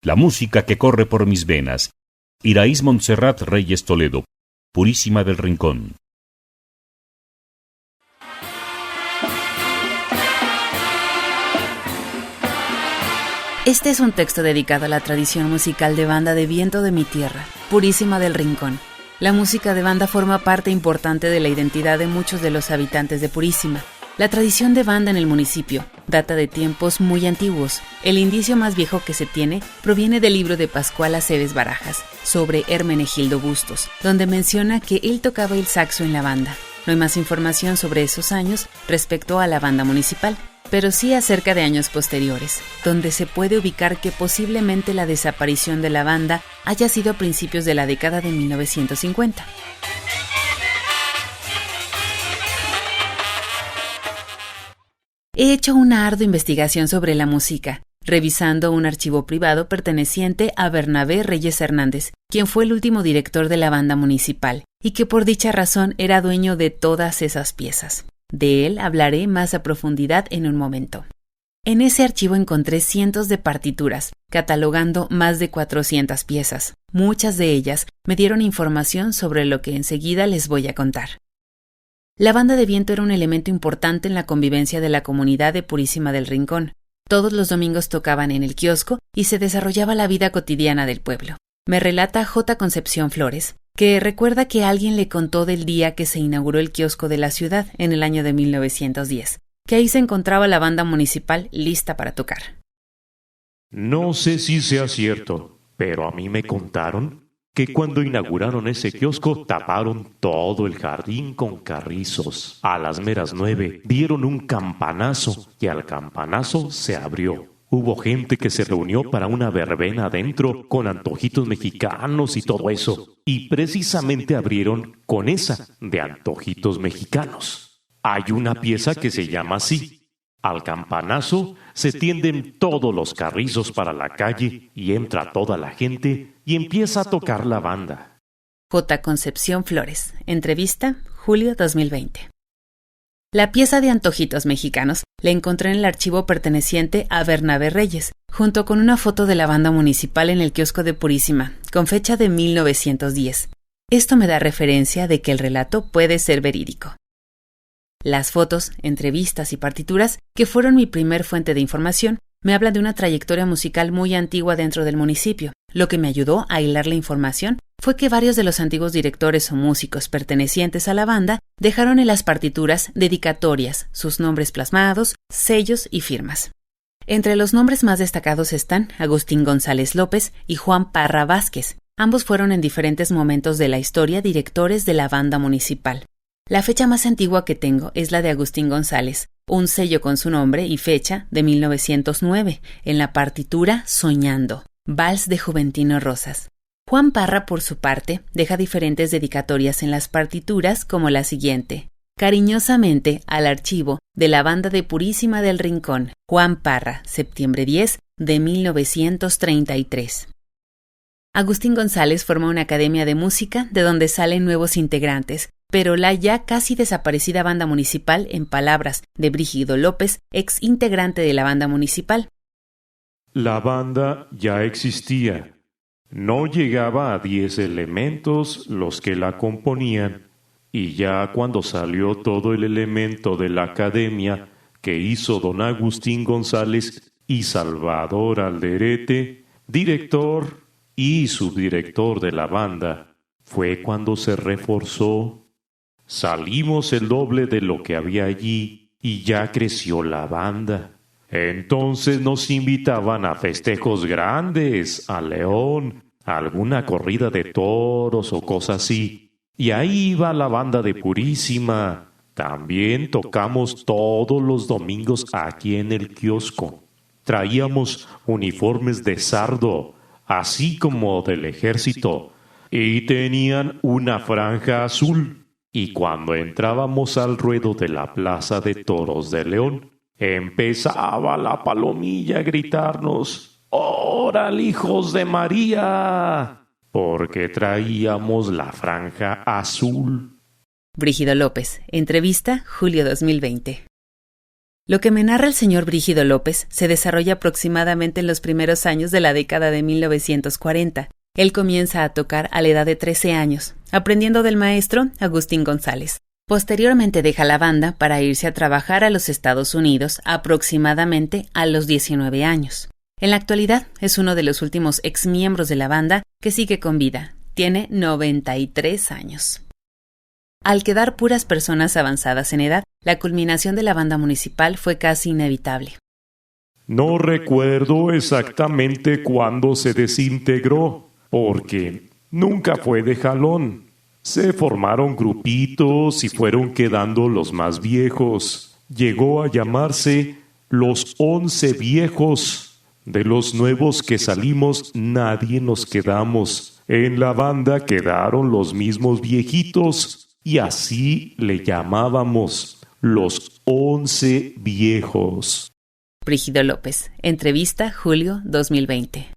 La música que corre por mis venas. Iraíz Montserrat Reyes Toledo, Purísima del Rincón. Este es un texto dedicado a la tradición musical de banda de viento de mi tierra, Purísima del Rincón. La música de banda forma parte importante de la identidad de muchos de los habitantes de Purísima. La tradición de banda en el municipio data de tiempos muy antiguos. El indicio más viejo que se tiene proviene del libro de Pascual Aceves Barajas, sobre Hermenegildo Bustos, donde menciona que él tocaba el saxo en la banda. No hay más información sobre esos años respecto a la banda municipal, pero sí acerca de años posteriores, donde se puede ubicar que posiblemente la desaparición de la banda haya sido a principios de la década de 1950. He hecho una ardua investigación sobre la música, revisando un archivo privado perteneciente a Bernabé Reyes Hernández, quien fue el último director de la banda municipal, y que por dicha razón era dueño de todas esas piezas. De él hablaré más a profundidad en un momento. En ese archivo encontré cientos de partituras, catalogando más de 400 piezas. Muchas de ellas me dieron información sobre lo que enseguida les voy a contar. La banda de viento era un elemento importante en la convivencia de la comunidad de Purísima del Rincón. Todos los domingos tocaban en el kiosco y se desarrollaba la vida cotidiana del pueblo. Me relata J. Concepción Flores, que recuerda que alguien le contó del día que se inauguró el kiosco de la ciudad en el año de 1910, que ahí se encontraba la banda municipal lista para tocar. No sé si sea cierto, pero a mí me contaron que cuando inauguraron ese kiosco taparon todo el jardín con carrizos. A las meras 9 dieron un campanazo y al campanazo se abrió. Hubo gente que se reunió para una verbena adentro con antojitos mexicanos y todo eso. Y precisamente abrieron con esa de antojitos mexicanos. Hay una pieza que se llama así. Al campanazo se tienden todos los carrizos para la calle y entra toda la gente y empieza a tocar la banda. J. Concepción Flores. Entrevista, julio 2020. La pieza de antojitos mexicanos la encontré en el archivo perteneciente a Bernabé Reyes, junto con una foto de la banda municipal en el kiosco de Purísima, con fecha de 1910. Esto me da referencia de que el relato puede ser verídico. Las fotos, entrevistas y partituras, que fueron mi primer fuente de información, me hablan de una trayectoria musical muy antigua dentro del municipio. Lo que me ayudó a hilar la información fue que varios de los antiguos directores o músicos pertenecientes a la banda dejaron en las partituras dedicatorias, sus nombres plasmados, sellos y firmas. Entre los nombres más destacados están Agustín González López y Juan Parra Vázquez. Ambos fueron en diferentes momentos de la historia directores de la banda municipal. La fecha más antigua que tengo es la de Agustín González, un sello con su nombre y fecha de 1909, en la partitura Soñando, Vals de Juventino Rosas. Juan Parra, por su parte, deja diferentes dedicatorias en las partituras como la siguiente. Cariñosamente al archivo de la banda de Purísima del Rincón, Juan Parra, septiembre 10 de 1933. Agustín González forma una academia de música de donde salen nuevos integrantes, pero la ya casi desaparecida banda municipal, en palabras de Brígido López, ex integrante de la banda municipal. La banda ya existía. No llegaba a 10 elementos los que la componían, y ya cuando salió todo el elemento de la academia que hizo don Agustín González y Salvador Alderete, director y subdirector de la banda, fue cuando se reforzó. Salimos el doble de lo que había allí y ya creció la banda. Entonces nos invitaban a festejos grandes, a León, a alguna corrida de toros o cosas así. Y ahí iba la banda de Purísima. También tocamos todos los domingos aquí en el kiosco. Traíamos uniformes de sardo, así como del ejército, y tenían una franja azul. Y cuando entrábamos al ruedo de la Plaza de Toros de León, empezaba la palomilla a gritarnos: ¡Órale, hijos de María!, porque traíamos la franja azul. Brígido López. Entrevista, julio 2020. Lo que me narra el señor Brígido López se desarrolla aproximadamente en los primeros años de la década de 1940. Él comienza a tocar a la edad de 13 años, aprendiendo del maestro Agustín González. Posteriormente deja la banda para irse a trabajar a los Estados Unidos aproximadamente a los 19 años. En la actualidad es uno de los últimos exmiembros de la banda que sigue con vida. Tiene 93 años. Al quedar puras personas avanzadas en edad, la culminación de la banda municipal fue casi inevitable. No recuerdo exactamente cuándo se desintegró, porque nunca fue de jalón. Se formaron grupitos y fueron quedando los más viejos. Llegó a llamarse los 11 viejos. De los nuevos que salimos, nadie nos quedamos. En la banda quedaron los mismos viejitos. Y así le llamábamos, los 11 viejos. Brígido López, entrevista julio 2020.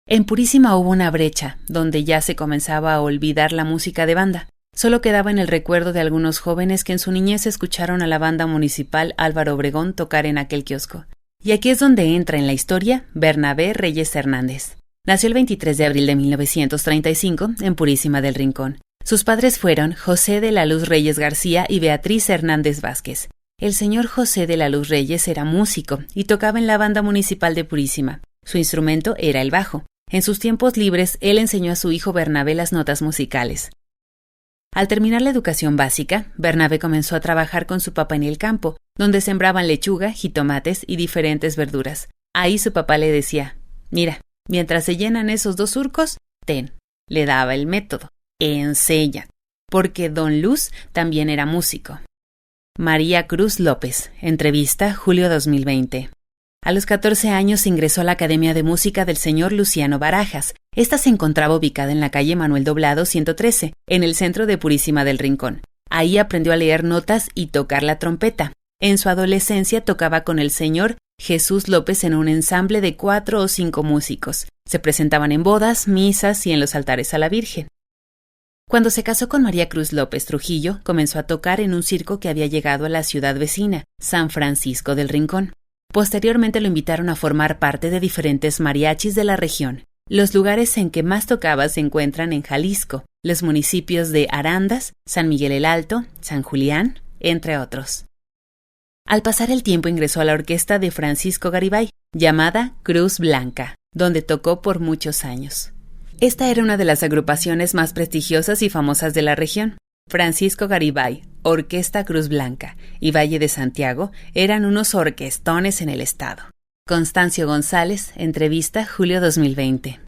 En Purísima hubo una brecha, donde ya se comenzaba a olvidar la música de banda. Solo quedaba en el recuerdo de algunos jóvenes que en su niñez escucharon a la banda municipal Álvaro Obregón tocar en aquel kiosco. Y aquí es donde entra en la historia Bernabé Reyes Hernández. Nació el 23 de abril de 1935 en Purísima del Rincón. Sus padres fueron José de la Luz Reyes García y Beatriz Hernández Vázquez. El señor José de la Luz Reyes era músico y tocaba en la banda municipal de Purísima. Su instrumento era el bajo. En sus tiempos libres, él enseñó a su hijo Bernabé las notas musicales. Al terminar la educación básica, Bernabé comenzó a trabajar con su papá en el campo, donde sembraban lechuga, jitomates y diferentes verduras. Ahí su papá le decía, mira, mientras se llenan esos 2 surcos, ten. Le daba el método. Enseña, porque don Luz también era músico. María Cruz López, entrevista julio 2020. A los 14 años ingresó a la Academia de Música del señor Luciano Barajas. Esta se encontraba ubicada en la calle Manuel Doblado 113, en el centro de Purísima del Rincón. Ahí aprendió a leer notas y tocar la trompeta. En su adolescencia tocaba con el señor Jesús López en un ensamble de 4 o 5 músicos. Se presentaban en bodas, misas y en los altares a la Virgen. Cuando se casó con María Cruz López Trujillo, comenzó a tocar en un circo que había llegado a la ciudad vecina, San Francisco del Rincón. Posteriormente lo invitaron a formar parte de diferentes mariachis de la región. Los lugares en que más tocaba se encuentran en Jalisco, los municipios de Arandas, San Miguel el Alto, San Julián, entre otros. Al pasar el tiempo ingresó a la orquesta de Francisco Garibay, llamada Cruz Blanca, donde tocó por muchos años. Esta era una de las agrupaciones más prestigiosas y famosas de la región. Francisco Garibay, Orquesta Cruz Blanca y Valle de Santiago eran unos orquestones en el estado. Constancio González, entrevista julio 2020.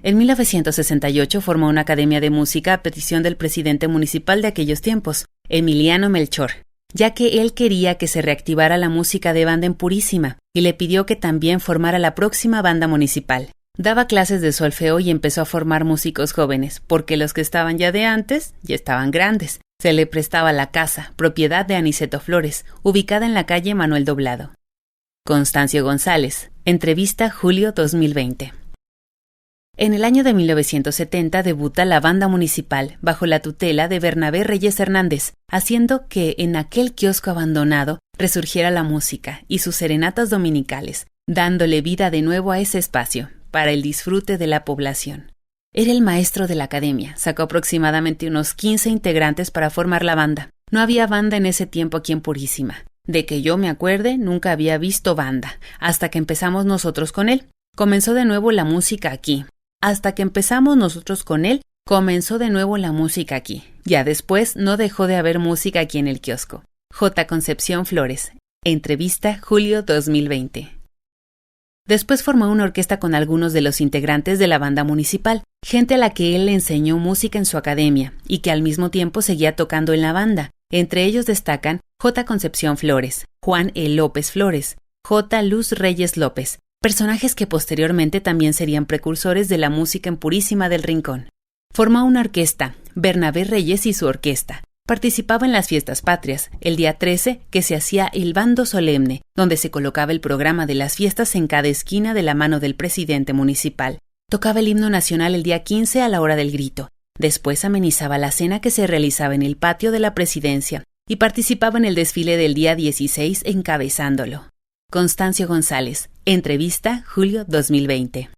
En 1968 formó una academia de música a petición del presidente municipal de aquellos tiempos, Emiliano Melchor, ya que él quería que se reactivara la música de banda en Purísima y le pidió que también formara la próxima banda municipal. Daba clases de solfeo y empezó a formar músicos jóvenes, porque los que estaban ya de antes ya estaban grandes. Se le prestaba la casa, propiedad de Aniceto Flores, ubicada en la calle Manuel Doblado. Constancio González, entrevista julio 2020. En el año de 1970 debuta la banda municipal bajo la tutela de Bernabé Reyes Hernández, haciendo que en aquel kiosco abandonado resurgiera la música y sus serenatas dominicales, dándole vida de nuevo a ese espacio para el disfrute de la población. Era el maestro de la academia, sacó aproximadamente unos 15 integrantes para formar la banda. No había banda en ese tiempo aquí en Purísima. De que yo me acuerde, nunca había visto banda, hasta que empezamos nosotros con él. Comenzó de nuevo la música aquí. Hasta que empezamos nosotros con él, comenzó de nuevo la música aquí. Ya después no dejó de haber música aquí en el kiosco. J. Concepción Flores, entrevista julio 2020. Después formó una orquesta con algunos de los integrantes de la banda municipal, gente a la que él le enseñó música en su academia y que al mismo tiempo seguía tocando en la banda. Entre ellos destacan J. Concepción Flores, Juan E. López Flores, J. Luz Reyes López, personajes que posteriormente también serían precursores de la música en Purísima del Rincón. Formó una orquesta, Bernabé Reyes y su orquesta. Participaba en las fiestas patrias, el día 13, que se hacía el bando solemne, donde se colocaba el programa de las fiestas en cada esquina de la mano del presidente municipal. Tocaba el himno nacional el día 15 a la hora del grito. Después amenizaba la cena que se realizaba en el patio de la presidencia, y participaba en el desfile del día 16 encabezándolo. Constancio González, entrevista, julio 2020.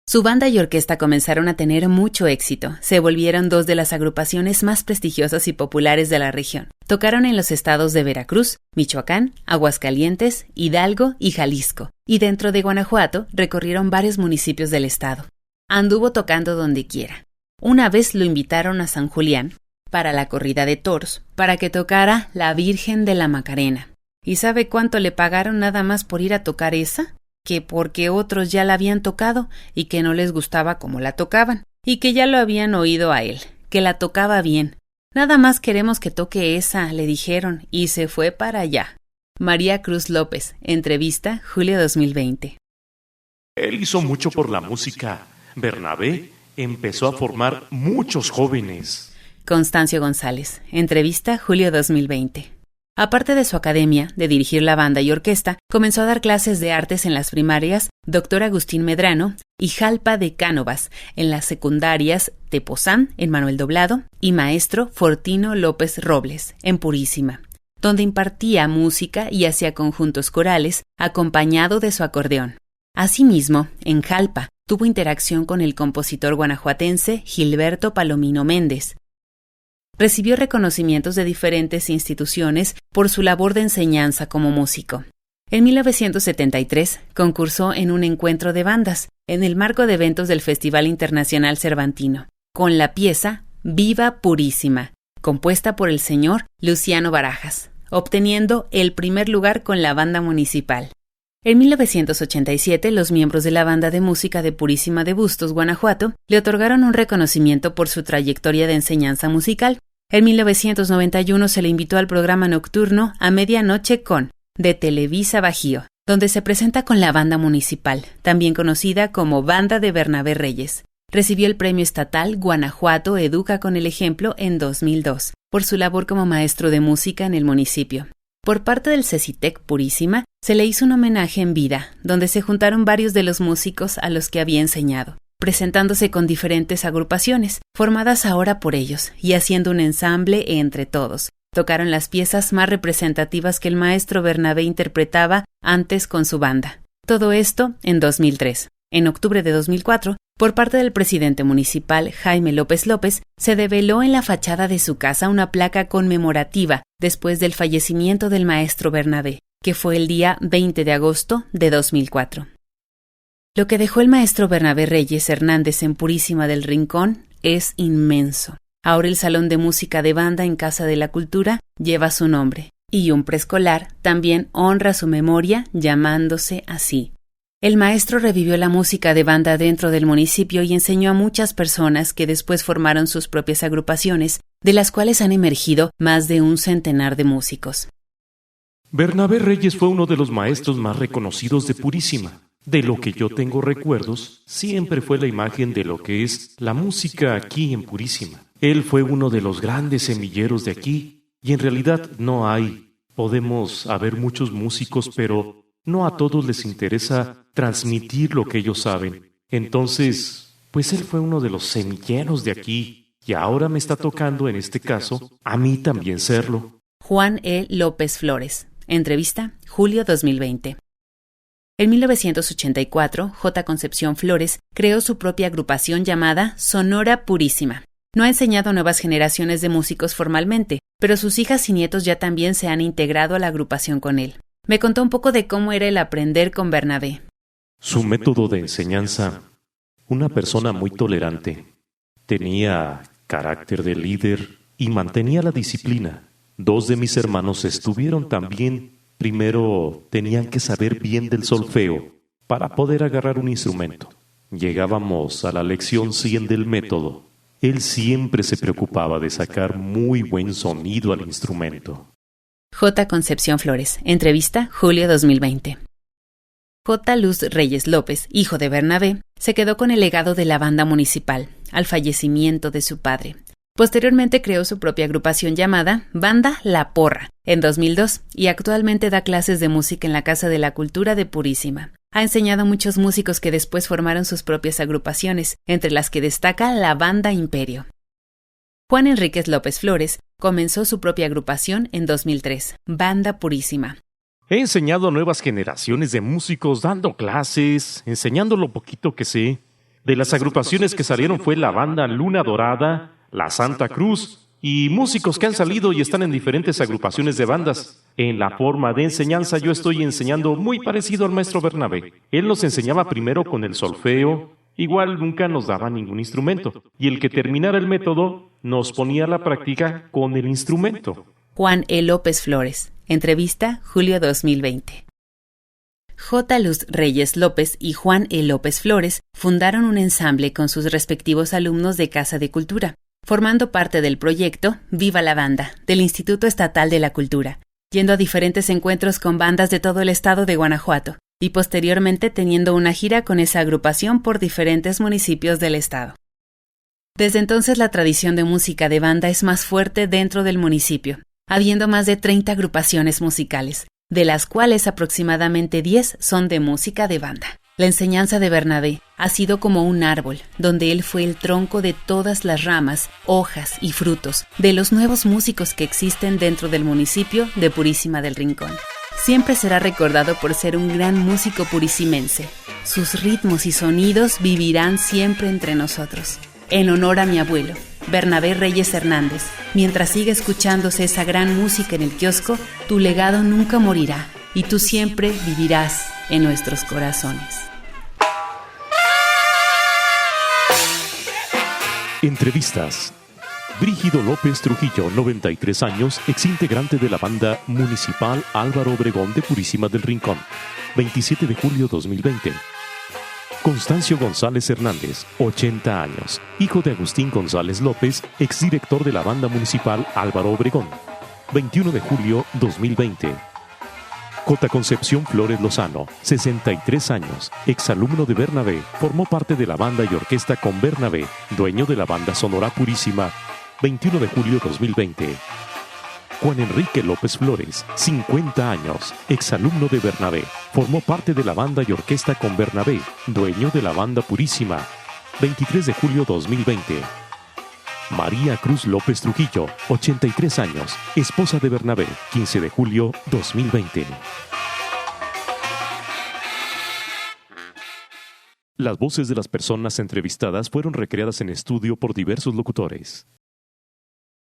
Su banda y orquesta comenzaron a tener mucho éxito. Se volvieron dos de las agrupaciones más prestigiosas y populares de la región. Tocaron en los estados de Veracruz, Michoacán, Aguascalientes, Hidalgo y Jalisco. Y dentro de Guanajuato recorrieron varios municipios del estado. Anduvo tocando donde quiera. Una vez lo invitaron a San Julián para la corrida de toros, para que tocara La Virgen de la Macarena. ¿Y sabe cuánto le pagaron nada más por ir a tocar esa? Que porque otros ya la habían tocado y que no les gustaba cómo la tocaban, y que ya lo habían oído a él, que la tocaba bien. Nada más queremos que toque esa, le dijeron, y se fue para allá. María Cruz López, entrevista, julio 2020. Él hizo mucho por la música. Bernabé empezó a formar muchos jóvenes. Constancio González, entrevista, julio 2020. Aparte de su academia, de dirigir la banda y orquesta, comenzó a dar clases de artes en las primarias Dr. Agustín Medrano y Jalpa de Cánovas, en las secundarias Tepozán, en Manuel Doblado, y Maestro Fortino López Robles, en Purísima, donde impartía música y hacía conjuntos corales, acompañado de su acordeón. Asimismo, en Jalpa, tuvo interacción con el compositor guanajuatense Gilberto Palomino Méndez. Recibió reconocimientos de diferentes instituciones por su labor de enseñanza como músico. En 1973 concursó en un encuentro de bandas, en el marco de eventos del Festival Internacional Cervantino, con la pieza Viva Purísima, compuesta por el señor Luciano Barajas, obteniendo el primer lugar con la banda municipal. En 1987, los miembros de la Banda de Música de Purísima de Bustos, Guanajuato, le otorgaron un reconocimiento por su trayectoria de enseñanza musical. En 1991 se le invitó al programa nocturno A Medianoche con, de Televisa Bajío, donde se presenta con la banda municipal, también conocida como Banda de Bernabé Reyes. Recibió el premio estatal Guanajuato Educa con el Ejemplo en 2002, por su labor como maestro de música en el municipio. Por parte del CECITEC Purísima, se le hizo un homenaje en vida, donde se juntaron varios de los músicos a los que había enseñado, presentándose con diferentes agrupaciones, formadas ahora por ellos, y haciendo un ensamble entre todos. Tocaron las piezas más representativas que el maestro Bernabé interpretaba antes con su banda. Todo esto en 2003. En octubre de 2004, por parte del presidente municipal Jaime López López, se develó en la fachada de su casa una placa conmemorativa después del fallecimiento del maestro Bernabé, que fue el día 20 de agosto de 2004. Lo que dejó el maestro Bernabé Reyes Hernández en Purísima del Rincón es inmenso. Ahora el Salón de Música de Banda en Casa de la Cultura lleva su nombre, y un preescolar también honra su memoria llamándose así. El maestro revivió la música de banda dentro del municipio y enseñó a muchas personas que después formaron sus propias agrupaciones, de las cuales han emergido más de un centenar de músicos. Bernabé Reyes fue uno de los maestros más reconocidos de Purísima. De lo que yo tengo recuerdos, siempre fue la imagen de lo que es la música aquí en Purísima. Él fue uno de los grandes semilleros de aquí, y en realidad podemos haber muchos músicos, pero no a todos les interesa transmitir lo que ellos saben. Entonces, pues él fue uno de los semilleros de aquí, y ahora me está tocando, en este caso, a mí también serlo. Juan E. López Flores, entrevista, julio 2020. En 1984, J. Concepción Flores creó su propia agrupación llamada Sonora Purísima. No ha enseñado a nuevas generaciones de músicos formalmente, pero sus hijas y nietos ya también se han integrado a la agrupación con él. Me contó un poco de cómo era el aprender con Bernabé. Su método de enseñanza, una persona muy tolerante, tenía carácter de líder y mantenía la disciplina. 2 de mis hermanos estuvieron también. Primero tenían que saber bien del solfeo para poder agarrar un instrumento. Llegábamos a la lección 100 del método. Él siempre se preocupaba de sacar muy buen sonido al instrumento. J. Concepción Flores, entrevista, julio 2020. J. Luz Reyes López, hijo de Bernabé, se quedó con el legado de la banda municipal, al fallecimiento de su padre. Posteriormente creó su propia agrupación llamada Banda La Porra en 2002 y actualmente da clases de música en la Casa de la Cultura de Purísima. Ha enseñado a muchos músicos que después formaron sus propias agrupaciones, entre las que destaca la Banda Imperio. Juan Enríquez López Flores comenzó su propia agrupación en 2003, Banda Purísima. He enseñado a nuevas generaciones de músicos dando clases, enseñando lo poquito que sé. De las agrupaciones que salieron fue la banda Luna Dorada, la Santa Cruz y músicos que han salido y están en diferentes agrupaciones de bandas. En la forma de enseñanza yo estoy enseñando muy parecido al maestro Bernabé. Él nos enseñaba primero con el solfeo, igual nunca nos daba ningún instrumento, y el que terminara el método nos ponía a la práctica con el instrumento. Juan E. López Flores. Entrevista, julio 2020. J. Luz Reyes López y Juan E. López Flores fundaron un ensamble con sus respectivos alumnos de Casa de Cultura, formando parte del proyecto Viva la Banda, del Instituto Estatal de la Cultura, yendo a diferentes encuentros con bandas de todo el estado de Guanajuato, y posteriormente teniendo una gira con esa agrupación por diferentes municipios del estado. Desde entonces la tradición de música de banda es más fuerte dentro del municipio, habiendo más de 30 agrupaciones musicales, de las cuales aproximadamente 10 son de música de banda. La enseñanza de Bernabé ha sido como un árbol, donde él fue el tronco de todas las ramas, hojas y frutos de los nuevos músicos que existen dentro del municipio de Purísima del Rincón. Siempre será recordado por ser un gran músico purisimense. Sus ritmos y sonidos vivirán siempre entre nosotros. En honor a mi abuelo, Bernabé Reyes Hernández, mientras siga escuchándose esa gran música en el kiosco, tu legado nunca morirá y tú siempre vivirás en nuestros corazones. Entrevistas. Brígido López Trujillo, 93 años, exintegrante de la banda municipal Álvaro Obregón de Purísima del Rincón, 27 de julio 2020. Constancio González Hernández, 80 años, hijo de Agustín González López, exdirector de la banda municipal Álvaro Obregón, 21 de julio 2020. J. Concepción Flores Lozano, 63 años, exalumno de Bernabé, formó parte de la banda y orquesta con Bernabé, dueño de la banda Sonora Purísima, 21 de julio 2020. Juan Enrique López Flores, 50 años, exalumno de Bernabé, formó parte de la banda y orquesta con Bernabé, dueño de la banda Purísima, 23 de julio 2020. María Cruz López Trujillo, 83 años, esposa de Bernabé, 15 de julio 2020. Las voces de las personas entrevistadas fueron recreadas en estudio por diversos locutores.